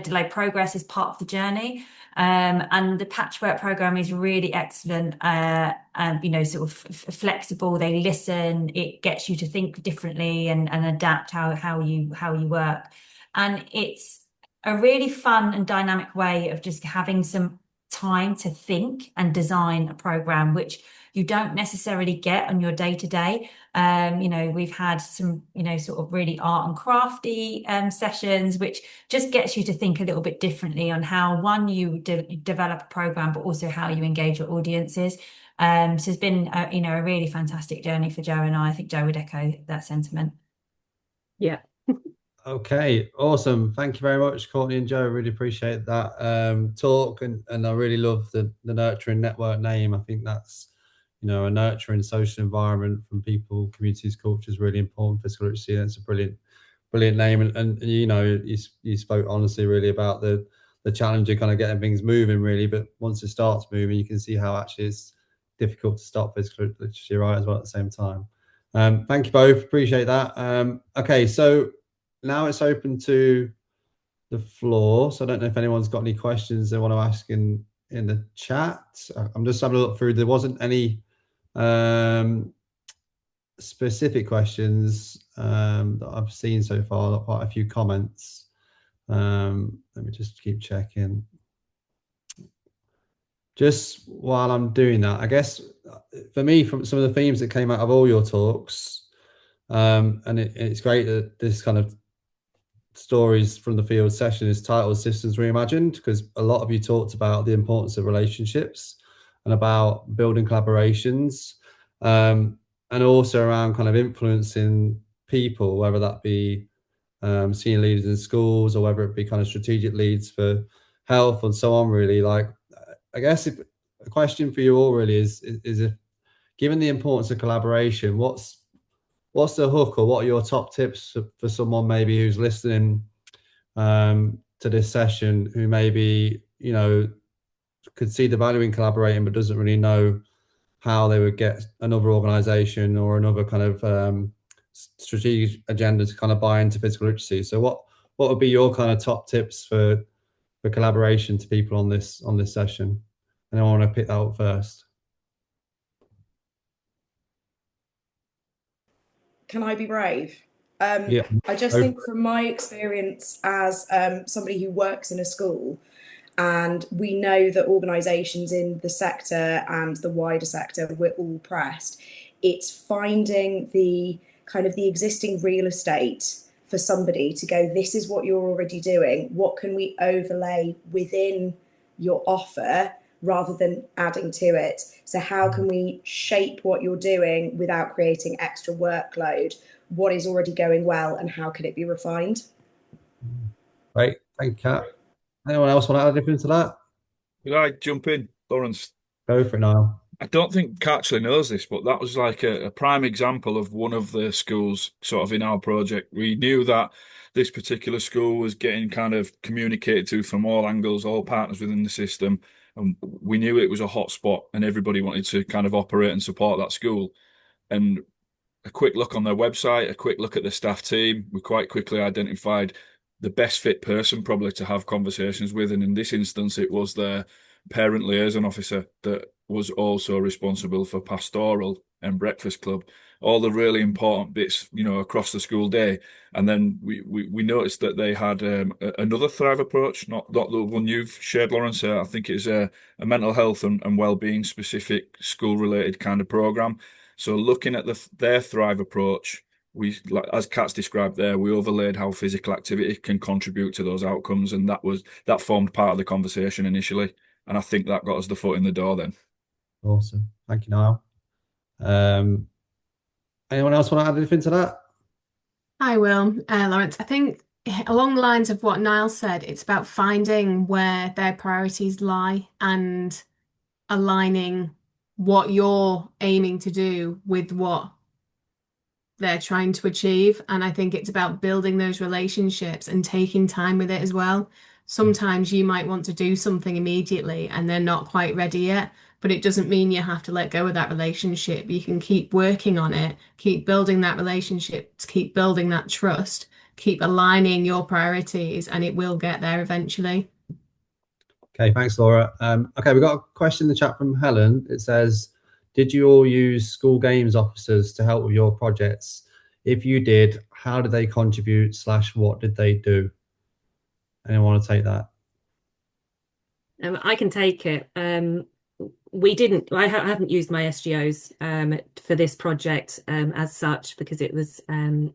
delayed progress is part of the journey. And the Patchwork program is really excellent, and sort of flexible. They listen, it gets you to think differently and adapt how you work. And it's a really fun and dynamic way of just having some time to think and design a program, which you don't necessarily get on your day-to-day. We've had some, sort of really art and crafty sessions, which just gets you to think a little bit differently on how, one, you develop a program, but also how you engage your audiences. So it's been, a really fantastic journey for Joe and I. I think Joe would echo that sentiment. Yeah. Okay, awesome. Thank you very much, Courtney and Joe. I really appreciate that talk, and I really love the Nurturing Network name. I think that's, a nurturing social environment from people, communities, culture is really important. Physical literacy, that's a brilliant name. And you spoke honestly really about the challenge of kind of getting things moving really, but once it starts moving, you can see how actually it's difficult to start physical literacy right as well at the same time. Thank you both, appreciate that. Okay, so now it's open to the floor. So I don't know if anyone's got any questions they want to ask in the chat. I'm just having a look through. There wasn't any specific questions that I've seen so far. Quite a few comments. Let me just keep checking. Just while I'm doing that, I guess for me, from some of the themes that came out of all your talks, and it's great that this kind of stories from the field session is titled Systems Reimagined, because a lot of you talked about the importance of relationships and about building collaborations, and also around kind of influencing people, whether that be senior leaders in schools or whether it be kind of strategic leads for health and so on. Really, like, I guess a question for you all really is if, given the importance of collaboration, what's what's the hook, or what are your top tips for someone maybe who's listening to this session, who maybe, you know, could see the value in collaborating but doesn't really know how they would get another organization or another kind of strategic agenda to kind of buy into physical literacy? So what would be your kind of top tips for collaboration to people on this session? And I want to pick that up first. Can I be brave? Yeah. I just think from my experience as somebody who works in a school, and we know that organisations in the sector and the wider sector, we're all pressed. It's finding the kind of the existing real estate for somebody to go, this is what you're already doing. What can we overlay within your offer rather than adding to it? So how can we shape what you're doing without creating extra workload? What is already going well, and how can it be refined? Great, thank you, Kat. Anyone else want to add anything to that? Could I jump in, Lawrence? Go for it, Niall. I don't think Kat actually knows this, but that was like a prime example of one of the schools sort of in our project. We knew that this particular school was getting kind of communicated to from all angles, all partners within the system. And we knew it was a hot spot and everybody wanted to kind of operate and support that school. And a quick look on their website, a quick look at the staff team, we quite quickly identified the best fit person probably to have conversations with. And in this instance, it was their parent liaison officer that was also responsible for pastoral and breakfast club, all the really important bits, you know, across the school day. And then we noticed that they had another Thrive approach, not the one you've shared, Lawrence. I think it's a mental health and well-being specific school-related kind of program. So looking at their Thrive approach, we, like, as Kat's described there, we overlaid how physical activity can contribute to those outcomes, and that formed part of the conversation initially. And I think that got us the foot in the door then. Awesome. Thank you, Niall. Anyone else want to add anything to that? I will, Lawrence. I think along the lines of what Niall said, it's about finding where their priorities lie and aligning what you're aiming to do with what they're trying to achieve. And I think it's about building those relationships and taking time with it as well. Sometimes you might want to do something immediately and they're not quite ready yet, but it doesn't mean you have to let go of that relationship. You can keep working on it, keep building that relationship, keep building that trust, keep aligning your priorities, and it will get there eventually. Okay, thanks, Laura. Okay, we've got a question in the chat from Helen. It says, did you all use school games officers to help with your projects? If you did, how did they contribute / what did they do? Anyone want to take that? I can take it. We didn't. I haven't used my SGOs for this project as such, because it was a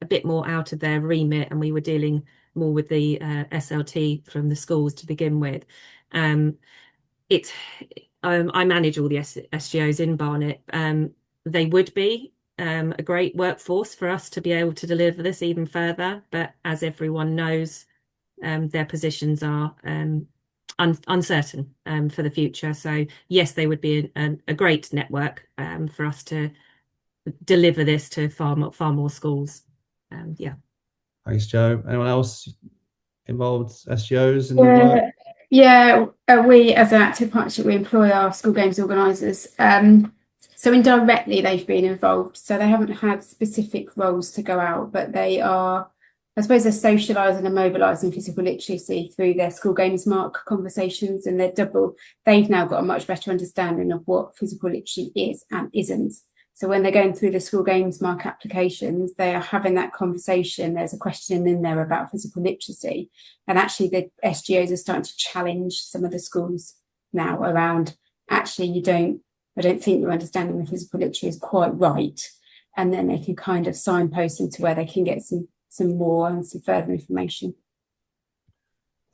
bit more out of their remit, and we were dealing more with the SLT from the schools to begin with. I manage all the SGOs in Barnet. They would be a great workforce for us to be able to deliver this even further, but as everyone knows, their positions are uncertain for the future. So yes, they would be a great network for us to deliver this to far more schools. Yeah. Thanks, Joe. Anyone else involved SGOs in the work? Yeah, we as an active partnership, we employ our school games organisers. So indirectly they've been involved. So they haven't had specific roles to go out, but they are, I suppose, they're socialising and mobilising physical literacy through their school games mark conversations, and they've now got a much better understanding of what physical literacy is and isn't. So when they're going through the school games mark applications, they are having that conversation. There's a question in there about physical literacy. And actually the SGOs are starting to challenge some of the schools now around, actually, I don't think your understanding of physical literacy is quite right. And then they can kind of signpost them to where they can get some more and some further information.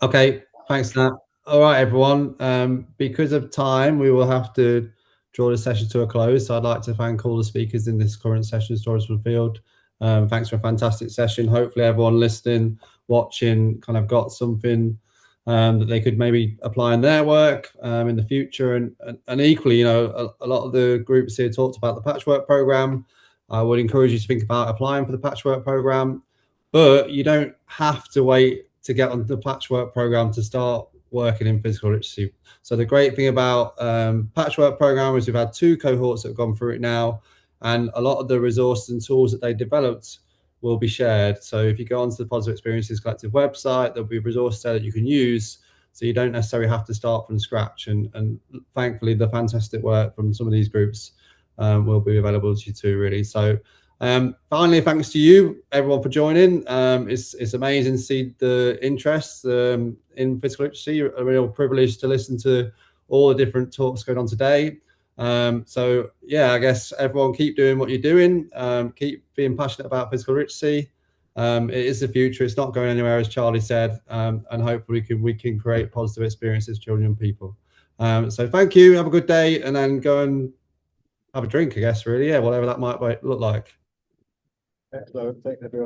Okay, thanks, Nat. All right, everyone. Because of time, we will have to draw the session to a close. So I'd like to thank all the speakers in this current session, Stories from the Field. Thanks for a fantastic session. Hopefully everyone listening, watching kind of got something that they could maybe apply in their work in the future. And equally, you know, a lot of the groups here talked about the patchwork program. I would encourage you to think about applying for the patchwork program, but you don't have to wait to get on the patchwork program to start working in physical literacy. So the great thing about patchwork program is we've had 2 cohorts that have gone through it now, and a lot of the resources and tools that they developed will be shared. So if you go onto the Positive Experiences Collective website, there'll be resources there that you can use, so you don't necessarily have to start from scratch. And thankfully, the fantastic work from some of these groups will be available to you too, really. So finally, thanks to you, everyone, for joining. It's amazing to see the interest in physical literacy. A real privilege to listen to all the different talks going on today. So yeah, I guess everyone keep doing what you're doing. Keep being passionate about physical literacy. It is the future. It's not going anywhere, as Charlie said, and hopefully we can create positive experiences for children and people. So thank you. Have a good day, and then go and have a drink, I guess, really. Yeah, whatever that might look like. Excellent. Thanks, everyone.